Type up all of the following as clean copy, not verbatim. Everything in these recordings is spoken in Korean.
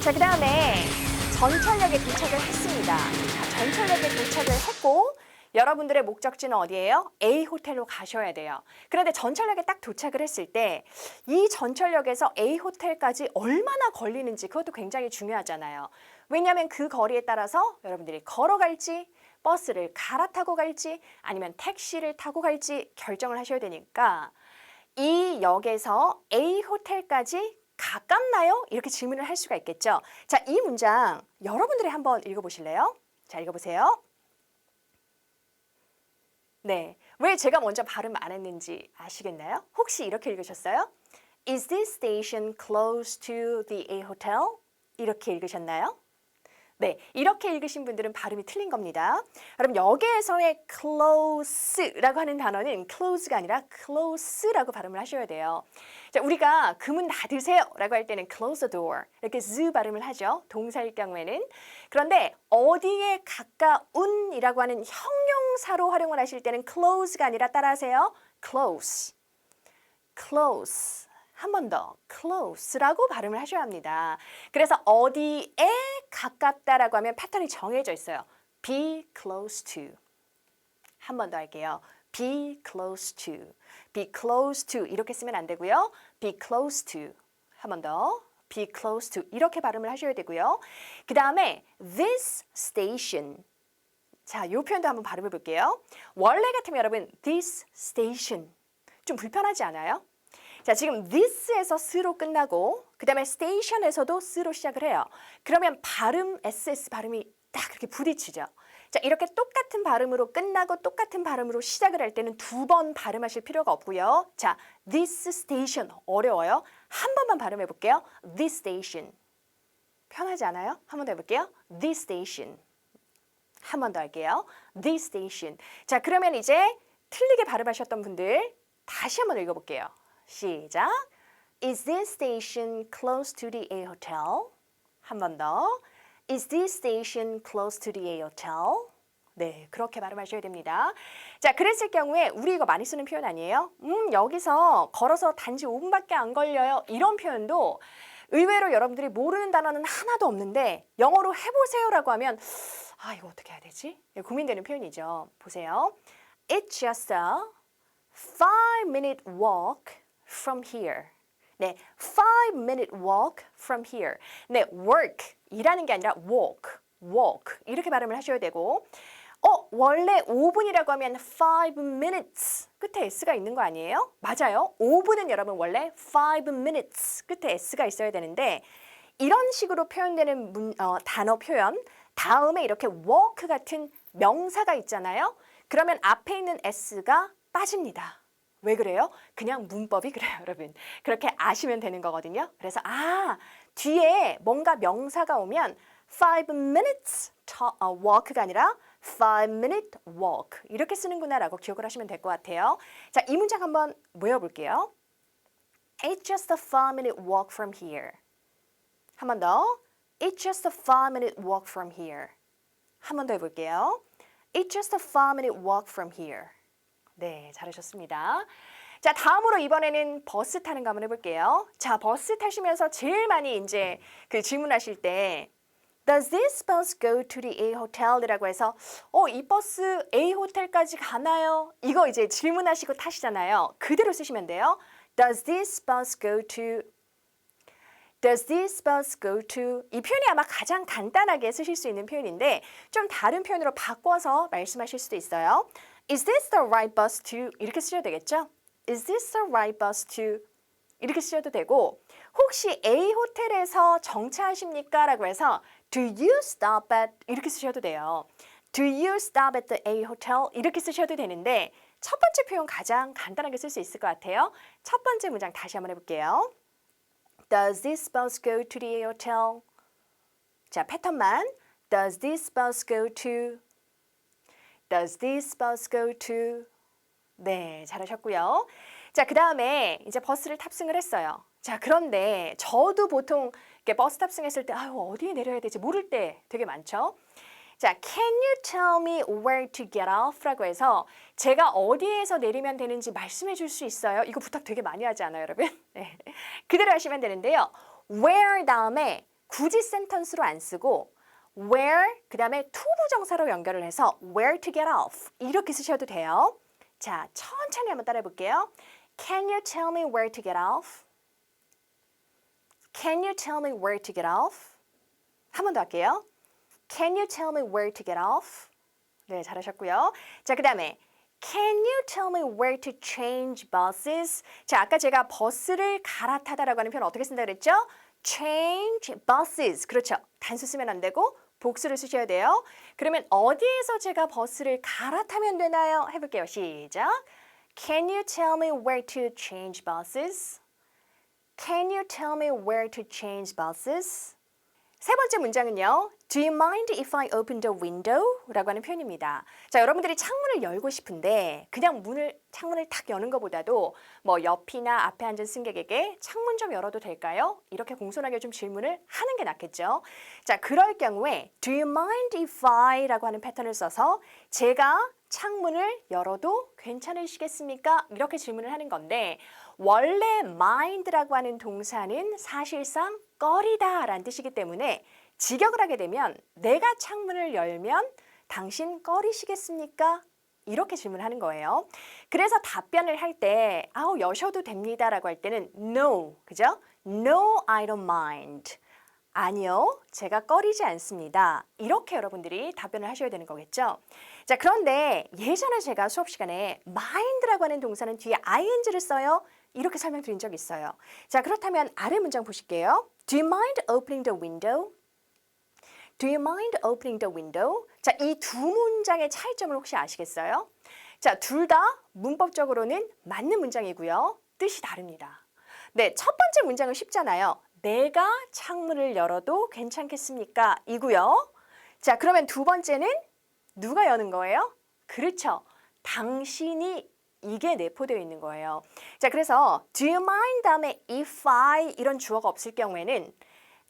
자, 그 다음에 전철역에 도착을 했습니다. 자, 전철역에 도착을 했고 여러분들의 목적지는 어디예요? A 호텔로 가셔야 돼요. 그런데 전철역에 딱 도착을 했을 때 이 전철역에서 A 호텔까지 얼마나 걸리는지 그것도 굉장히 중요하잖아요. 왜냐하면 그 거리에 따라서 여러분들이 걸어갈지 버스를 갈아타고 갈지 아니면 택시를 타고 갈지 결정을 하셔야 되니까 이 역에서 A 호텔까지 가깝나요? 이렇게 질문을 할 수가 있겠죠. 자, 이 문장 여러분들이 한번 읽어보실래요? 자, 읽어보세요. 네, 왜 제가 먼저 발음 안 했는지 아시겠나요? 혹시 이렇게 읽으셨어요? Is this station close to the A hotel? 이렇게 읽으셨나요? 네, 이렇게 읽으신 분들은 발음이 틀린 겁니다. 그럼 여기에서의 close라고 하는 단어는 close가 아니라 close라고 발음을 하셔야 돼요. 자, 우리가 그 문 닫으세요 라고 할 때는 close the door 이렇게 z 발음을 하죠. 동사일 경우에는. 그런데 어디에 가까운이라고 하는 형용사로 활용을 하실 때는 close가 아니라 따라하세요. close, close. 한 번 더 close라고 발음을 하셔야 합니다. 그래서 어디에 가깝다라고 하면 패턴이 정해져 있어요. be close to. 한 번 더 할게요. be close to. be close to 이렇게 쓰면 안 되고요. be close to. 한 번 더. be close to 이렇게 발음을 하셔야 되고요. 그 다음에 this station. 자, 이 표현도 한번 발음해 볼게요. 원래 같으면 여러분 this station 좀 불편하지 않아요? 자, 지금 this에서 s로 끝나고 그 다음에 station에서도 s로 시작을 해요. 그러면 발음, ss 발음이 딱 그렇게 부딪히죠. 자, 이렇게 똑같은 발음으로 끝나고 똑같은 발음으로 시작을 할 때는 두 번 발음하실 필요가 없고요. 자, this station 어려워요. 한 번만 발음해 볼게요. this station. 편하지 않아요? 한 번 더 해볼게요. this station. 한 번 더 할게요. this station. 자, 그러면 이제 틀리게 발음하셨던 분들 다시 한 번 읽어볼게요. 시작. Is this station close to the A hotel? 한 번 더. Is this station close to the A hotel? 네, 그렇게 발음하셔야 됩니다. 자, 그랬을 경우에 우리 이거 많이 쓰는 표현 아니에요? 여기서 걸어서 단지 5분밖에 안 걸려요. 이런 표현도 의외로 여러분들이 모르는 단어는 하나도 없는데 영어로 해보세요라고 하면 아, 이거 어떻게 해야 되지? 고민되는 표현이죠. 보세요. It's just a 5-minute walk from here. 네, 5-minute walk from here. 네, work, 일하는 게 아니라 walk, walk 이렇게 발음을 하셔야 되고 원래 5분이라고 하면 5 minutes 끝에 s가 있는 거 아니에요? 맞아요. 5분은 여러분 원래 5 minutes 끝에 s가 있어야 되는데 이런 식으로 표현되는 단어 표현 다음에 이렇게 walk 같은 명사가 있잖아요. 그러면 앞에 있는 s가 빠집니다. 왜 그래요? 그냥 문법이 그래요, 여러분. 그렇게 아시면 되는 거거든요. 그래서 뒤에 뭔가 명사가 오면 5 minutes walk가 아니라 5-minute walk 이렇게 쓰는구나라고 기억을 하시면 될 것 같아요. 자, 이 문장 한번 외워볼게요. It's just a 5-minute walk from here. 한 번 더. It's just a 5-minute walk from here. 한 번 더 해볼게요. It's just a 5-minute walk from here. 네, 잘하셨습니다. 자, 다음으로 이번에는 버스 타는 거 한번 해볼게요. 자, 버스 타시면서 제일 많이 이제 그 질문하실 때 Does this bus go to the A hotel? 이라고 해서 이 버스 A 호텔까지 가나요? 이거 이제 질문하시고 타시잖아요. 그대로 쓰시면 돼요. Does this bus go to Does this bus go to? 이 표현이 아마 가장 간단하게 쓰실 수 있는 표현인데 좀 다른 표현으로 바꿔서 말씀하실 수도 있어요. Is this the right bus to? 이렇게 쓰셔도 되겠죠? Is this the right bus to? 이렇게 쓰셔도 되고 혹시 A 호텔에서 정차하십니까? 라고 해서 Do you stop at? 이렇게 쓰셔도 돼요. Do you stop at the A hotel? 이렇게 쓰셔도 되는데 첫 번째 표현 가장 간단하게 쓸 수 있을 것 같아요. 첫 번째 문장 다시 한번 해볼게요. Does this bus go to the A hotel? 자, 패턴만. Does this bus go to? Does this bus go to? 네, 잘하셨고요. 자, 그 다음에 이제 버스를 탑승을 했어요. 자, 그런데 저도 보통 이렇게 버스 탑승했을 때 어디에 내려야 되지 모를 때 되게 많죠. 자, Can you tell me where to get off? 라고 해서 제가 어디에서 내리면 되는지 말씀해 줄 수 있어요? 이거 부탁 되게 많이 하지 않아요, 여러분? 네. 그대로 하시면 되는데요. Where 다음에 굳이 센턴스로 안 쓰고 where 그 다음에 to 부정사로 연결을 해서 where to get off 이렇게 쓰셔도 돼요. 자, 천천히 한번 따라해 볼게요. Can you tell me where to get off? Can you tell me where to get off? 한 번 더 할게요. Can you tell me where to get off? 네, 잘하셨고요. 자, 그 다음에 Can you tell me where to change buses? 자, 아까 제가 버스를 갈아타다라고 하는 표현 어떻게 쓴다 그랬죠? Change buses. 그렇죠. 단수 쓰면 안 되고 복수를 쓰셔야 돼요. 그러면 어디에서 제가 버스를 갈아타면 되나요? 해볼게요. 시작. Can you tell me where to change buses? Can you tell me where to change buses? 세 번째 문장은요. Do you mind if I open the window? 라고 하는 표현입니다. 자, 여러분들이 창문을 열고 싶은데 그냥 창문을 탁 여는 것보다도 뭐 옆이나 앞에 앉은 승객에게 창문 좀 열어도 될까요? 이렇게 공손하게 좀 질문을 하는 게 낫겠죠. 자, 그럴 경우에 Do you mind if I? 라고 하는 패턴을 써서 제가 창문을 열어도 괜찮으시겠습니까? 이렇게 질문을 하는 건데 원래 mind라고 하는 동사는 사실상 꺼리다 라는 뜻이기 때문에 직역을 하게 되면 내가 창문을 열면 당신 꺼리시겠습니까? 이렇게 질문하는 거예요. 그래서 답변을 할 때 여셔도 됩니다 라고 할 때는 no, 그죠? No, I don't mind. 아니요, 제가 꺼리지 않습니다. 이렇게 여러분들이 답변을 하셔야 되는 거겠죠? 자, 그런데 예전에 제가 수업 시간에 mind라고 하는 동사는 뒤에 ing를 써요. 이렇게 설명드린 적이 있어요. 자, 그렇다면 아래 문장 보실게요. Do you mind opening the window? Do you mind opening the window? 자, 이 두 문장의 차이점을 혹시 아시겠어요? 자, 둘 다 문법적으로는 맞는 문장이고요. 뜻이 다릅니다. 네, 첫 번째 문장은 쉽잖아요. 내가 창문을 열어도 괜찮겠습니까? 이고요. 자, 그러면 두 번째는 누가 여는 거예요? 그렇죠. 당신이 이게 내포되어 있는 거예요. 자, 그래서 do you mind 다음에 if I 이런 주어가 없을 경우에는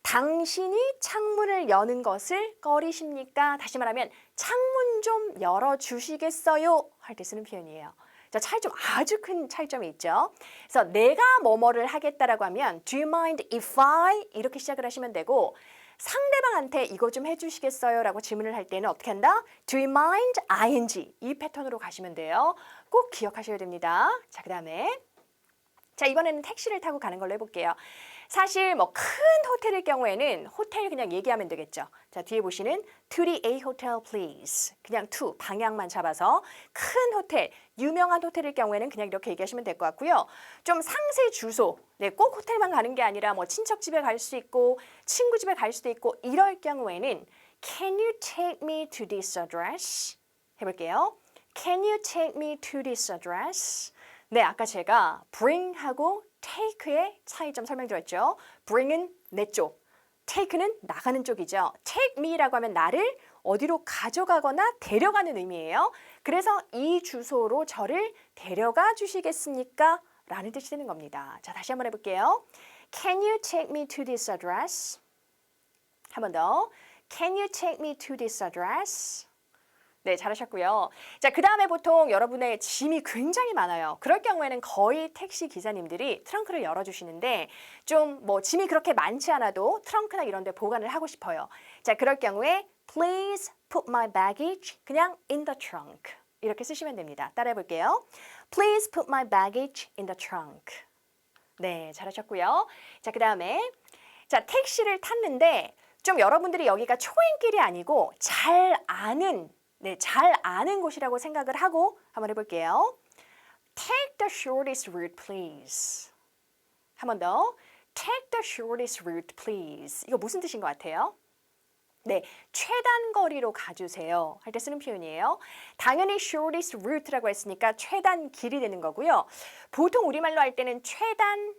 당신이 창문을 여는 것을 꺼리십니까? 다시 말하면 창문 좀 열어주시겠어요? 할 때 쓰는 표현이에요. 자, 차이점 아주 큰 차이점이 있죠. 그래서 내가 뭐뭐를 하겠다라고 하면 Do you mind if I? 이렇게 시작을 하시면 되고 상대방한테 이거 좀 해주시겠어요? 라고 질문을 할 때는 어떻게 한다? Do you mind? ing 이 패턴으로 가시면 돼요. 꼭 기억하셔야 됩니다. 자, 그 다음에 자, 이번에는 택시를 타고 가는 걸로 해볼게요. 사실 뭐 큰 호텔일 경우에는 호텔 그냥 얘기하면 되겠죠. 자, 뒤에 보시는 to the A hotel please. 그냥 to 방향만 잡아서 큰 호텔, 유명한 호텔일 경우에는 그냥 이렇게 얘기하시면 될 것 같고요. 좀 상세 주소, 네, 꼭 호텔만 가는 게 아니라 뭐 친척 집에 갈 수 있고 친구 집에 갈 수도 있고 이럴 경우에는 Can you take me to this address? 해볼게요. Can you take me to this address? 네, 아까 제가 bring하고 take의 차이점 설명드렸죠. bring은 내 쪽, take는 나가는 쪽이죠. take me라고 하면 나를 어디로 가져가거나 데려가는 의미예요. 그래서 이 주소로 저를 데려가 주시겠습니까? 라는 뜻이 되는 겁니다. 자, 다시 한번 해볼게요. Can you take me to this address? 한 번 더. Can you take me to this address? 네, 잘하셨고요. 자, 그 다음에 보통 여러분의 짐이 굉장히 많아요. 그럴 경우에는 거의 택시 기사님들이 트렁크를 열어주시는데 좀 뭐 짐이 그렇게 많지 않아도 트렁크나 이런 데 보관을 하고 싶어요. 자, 그럴 경우에 Please put my baggage 그냥 in the trunk 이렇게 쓰시면 됩니다. 따라해 볼게요. Please put my baggage in the trunk. 네, 잘하셨고요. 자, 그 다음에 자, 택시를 탔는데 좀 여러분들이 여기가 초행길이 아니고 잘 아는 곳이라고 생각을 하고 한번 해볼게요. Take the shortest route, please. 한 번 더. Take the shortest route, please. 이거 무슨 뜻인 것 같아요? 네, 최단 거리로 가주세요. 할 때 쓰는 표현이에요. 당연히 shortest route라고 했으니까 최단 길이 되는 거고요. 보통 우리말로 할 때는 최단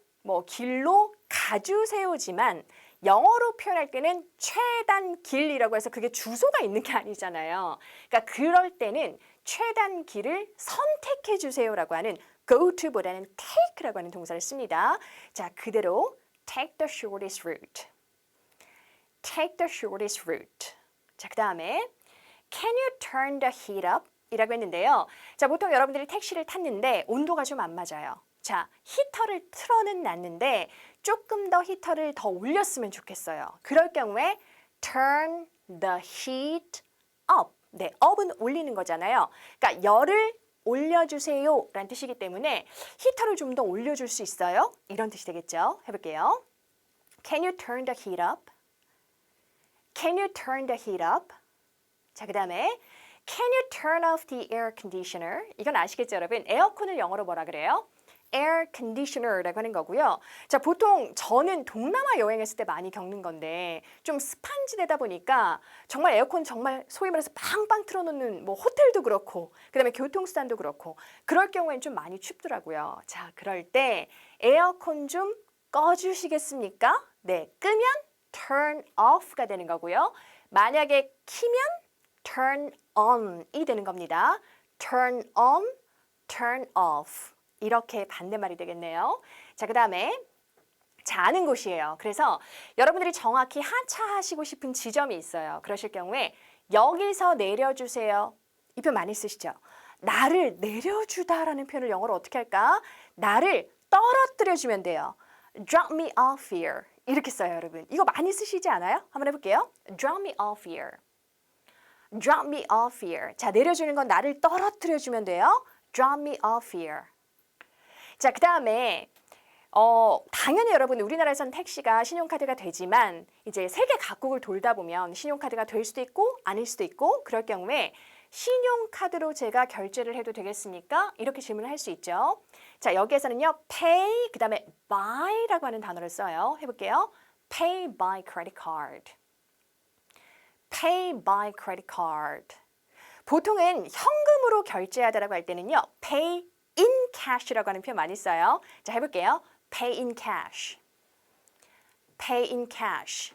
길로 가주세요지만 영어로 표현할 때는 최단 길이라고 해서 그게 주소가 있는 게 아니잖아요. 그러니까 그럴 때는 최단 길을 선택해 주세요라고 하는 go to보다는 take라고 하는 동사를 씁니다. 자, 그대로 take the shortest route. Take the shortest route. 자, 그 다음에 can you turn the heat up? 이라고 했는데요. 자, 보통 여러분들이 택시를 탔는데 온도가 좀 안 맞아요. 자, 히터를 틀어는 놨는데 조금 더 히터를 더 올렸으면 좋겠어요. 그럴 경우에 turn the heat up. 네, up은 올리는 거잖아요. 그러니까 열을 올려주세요 라는 뜻이기 때문에 히터를 좀 더 올려줄 수 있어요? 이런 뜻이 되겠죠? 해볼게요. Can you turn the heat up? Can you turn the heat up? 자, 그 다음에 Can you turn off the air conditioner? 이건 아시겠죠, 여러분? 에어컨을 영어로 뭐라 그래요? air conditioner라고 하는 거고요. 자, 보통 저는 동남아 여행했을 때 많이 겪는 건데 좀 습한 지대다 보니까 정말 에어컨 정말 소위 말해서 빵빵 틀어놓는 뭐 호텔도 그렇고 그다음에 교통수단도 그렇고 그럴 경우엔 좀 많이 춥더라고요. 자, 그럴 때 에어컨 좀 꺼주시겠습니까? 네, 끄면 turn off가 되는 거고요. 만약에 키면 turn on이 되는 겁니다. turn on, turn off. 이렇게 반대말이 되겠네요. 자, 그 다음에 자는 곳이에요. 그래서 여러분들이 정확히 하차하시고 싶은 지점이 있어요. 그러실 경우에 여기서 내려주세요. 이 표현 많이 쓰시죠? 나를 내려주다라는 표현을 영어로 어떻게 할까? 나를 떨어뜨려주면 돼요. Drop me off here. 이렇게 써요, 여러분. 이거 많이 쓰시지 않아요? 한번 해볼게요. Drop me off here. Drop me off here. 자, 내려주는 건 나를 떨어뜨려주면 돼요. Drop me off here. 자, 그 다음에 당연히 여러분 우리나라에서는 택시가 신용카드가 되지만 이제 세계 각국을 돌다 보면 신용카드가 될 수도 있고 아닐 수도 있고 그럴 경우에 신용카드로 제가 결제를 해도 되겠습니까? 이렇게 질문을 할 수 있죠. 자, 여기에서는요. pay, 그 다음에 buy라고 하는 단어를 써요. 해볼게요. pay by credit card. pay by credit card. 보통은 현금으로 결제하다라고 할 때는요. pay in cash라고 하는 표현 많이 써요. 자, 해볼게요. pay in cash. pay in cash.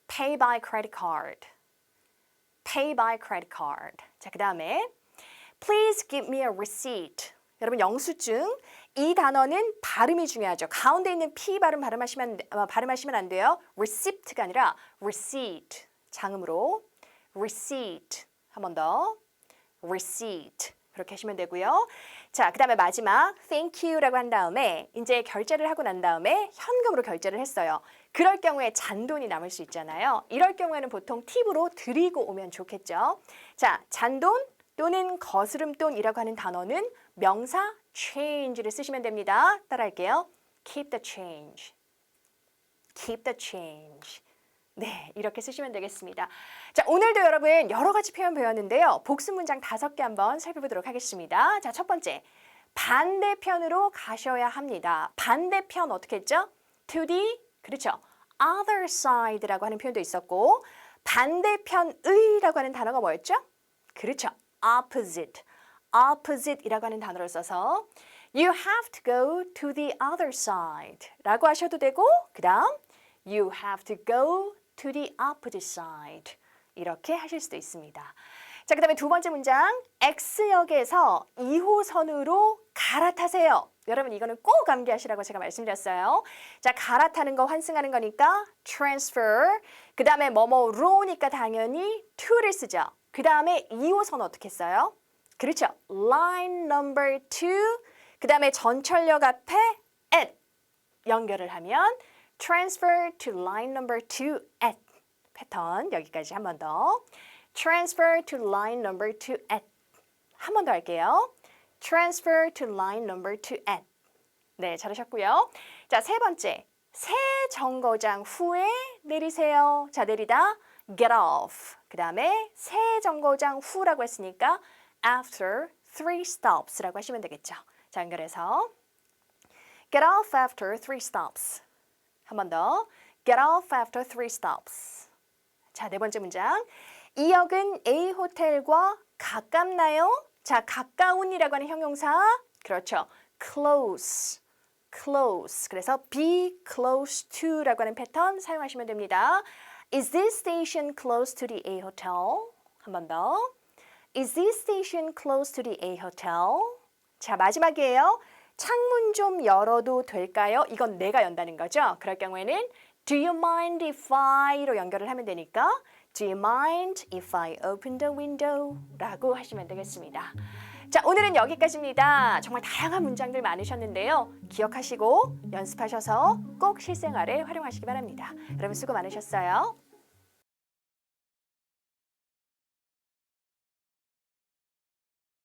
pay by credit card. pay by credit card. 자, 그 다음에 please give me a receipt. 여러분 영수증 이 단어는 발음이 중요하죠. 가운데 있는 P 발음하시면 안 돼요. receipt가 아니라 receipt. 장음으로 receipt. 한 번 더. receipt. 그렇게 하시면 되고요. 자, 그 다음에 마지막 thank you라고 한 다음에 이제 결제를 하고 난 다음에 현금으로 결제를 했어요. 그럴 경우에 잔돈이 남을 수 있잖아요. 이럴 경우에는 보통 팁으로 드리고 오면 좋겠죠. 자, 잔돈 또는 거스름돈이라고 하는 단어는 명사 change를 쓰시면 됩니다. 따라할게요. Keep the change. Keep the change. 네, 이렇게 쓰시면 되겠습니다. 자, 오늘도 여러분 여러 가지 표현 배웠는데요. 복습 문장 5개 한번 살펴보도록 하겠습니다. 자, 첫 번째. 반대편으로 가셔야 합니다. 반대편 어떻게 했죠? To the, 그렇죠. other side라고 하는 표현도 있었고 반대편의라고 하는 단어가 뭐였죠? 그렇죠. opposite. opposite이라고 하는 단어를 써서 You have to go to the other side 라고 하셔도 되고 그 다음 You have to go to the opposite side. 이렇게 하실 수도 있습니다. 자, 그 다음에 두 번째 문장. X역에서 2호선으로 갈아타세요. 여러분 이거는 꼭 암기하시라고 제가 말씀드렸어요. 자, 갈아타는 거 환승하는 거니까 transfer. 그 다음에 뭐뭐로니까 당연히 to를 쓰죠. 그 다음에 2호선 어떻게 써요? 그렇죠. line number 2. 그 다음에 전철역 앞에 at 연결을 하면 transfer to line number 2 at. 패턴 여기까지 한 번 더. transfer to line number 2 at. 한 번 더 할게요. transfer to line number 2 at. 네, 잘하셨고요. 자, 세 번째. 새 정거장 후에 내리세요. 자, 내리다 get off. 그 다음에 새 정거장 후라고 했으니까 after 3 stops라고 하시면 되겠죠. 자, 연결해서 get off after 3 stops. 한 번 더. Get off after 3 stops. 자, 네 번째 문장. 이 역은 A 호텔과 가깝나요? 자, 가까운이라고 하는 형용사. 그렇죠. close. close. 그래서 be close to라고 하는 패턴 사용하시면 됩니다. Is this station close to the A hotel? 한 번 더. Is this station close to the A hotel? 자, 마지막이에요. 창문 좀 열어도 될까요? 이건 내가 연다는 거죠. 그럴 경우에는 Do you mind if I로 연결을 하면 되니까 Do you mind if I open the window? 라고 하시면 되겠습니다. 자, 오늘은 여기까지입니다. 정말 다양한 문장들 많으셨는데요. 기억하시고 연습하셔서 꼭 실생활에 활용하시기 바랍니다. 여러분 수고 많으셨어요.